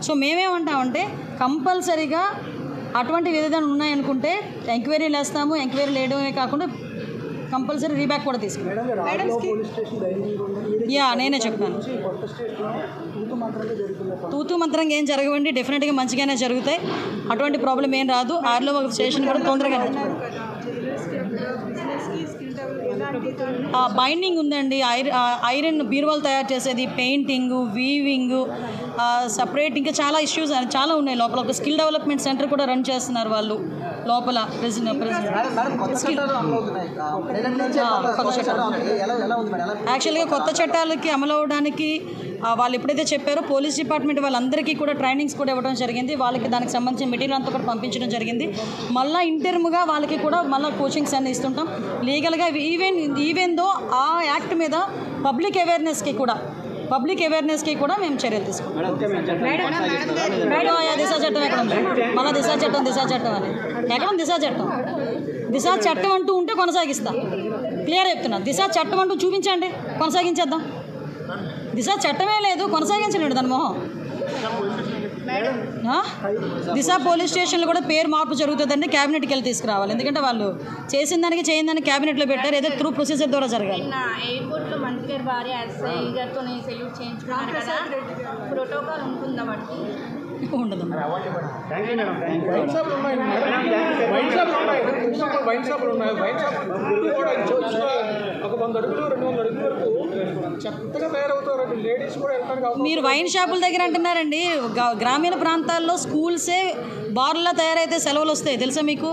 So మేమేమంటామంటే కంపల్సరీగా అటువంటి ఏదైనా ఉన్నాయనుకుంటే ఎంక్వైరీలు వేస్తాము. ఎంక్వైరీ వేయడమే కాకుండా కంపల్సరీ రీబ్యాక్ కూడా తీసుకుంటాం. నేనే చెప్పాను. తూతూ మంత్రంగా ఏం జరగవండి, డెఫినెట్గా మంచిగానే జరుగుతాయి. అటువంటి ప్రాబ్లం ఏం రాదు. ఆర్లో ఒక స్టేషన్ కూడా తొందరగా బైండింగ్ ఉందండి. ఐరన్ బీరువాలు తయారు చేసేది, పెయింటింగు, వీవింగు, సపరేట్ ఇంకా చాలా ఇష్యూస్ చాలా ఉన్నాయి లోపల. ఒక స్కిల్ డెవలప్మెంట్ సెంటర్ కూడా రన్ చేస్తున్నారు వాళ్ళు లోపల. యాక్చువల్గా కొత్త చట్టాలకి అమలు అవ్వడానికి వాళ్ళు ఎప్పుడైతే చెప్పారో పోలీస్ డిపార్ట్మెంట్ వాళ్ళందరికీ కూడా ట్రైనింగ్స్ కూడా ఇవ్వడం జరిగింది. వాళ్ళకి దానికి సంబంధించిన మెటీరియల్ అంతా కూడా పంపించడం జరిగింది. మళ్ళీ ఇంటర్మ్గా వాళ్ళకి కూడా మళ్ళీ కోచింగ్స్ అన్నీ ఇస్తుంటాం. లీగల్గా ఈవెన్ దో ఆ యాక్ట్ మీద పబ్లిక్ అవేర్నెస్కి కూడా మేము చర్యలు తీసుకుంటాం. దిశా చట్టం ఎక్కడ ఉంది? మళ్ళీ దిశా చట్టం అని ఎక్కడ ఉంది? దిశా చట్టం అంటూ ఉంటే కొనసాగిస్తా. క్లియర్ చెప్తున్నా. దిశా చట్టం అంటూ చూపించండి, కొనసాగించేద్దాం. దిశా చట్టమే లేదు, కొనసాగించలేండి దాని మొహం. దిశా పోలీస్ స్టేషన్లో కూడా పేరు మార్పు జరుగుతుందండి. క్యాబినెట్కి వెళ్ళి తీసుకురావాలి. ఎందుకంటే వాళ్ళు చేసిన దానికి చేయని దానికి క్యాబినెట్లో పెట్టారు. ఏదో త్రూ ప్రొసీజర్ ద్వారా జరగాలి. ఎయిర్పోర్ట్లో మంత్రి గారి భార్య ఎస్ఐ గారితో సెల్యూట్ చేయించుకున్నారు కదా, ప్రోటోకాల్ ఉంటుందా వాటికి? ఉండదు. మీరు వైన్ షాపుల దగ్గర అంటున్నారండి. గ్రామీణ ప్రాంతాల్లో స్కూల్సే బార్లా తయారైతే సెలవులు వస్తాయి తెలుసా మీకు?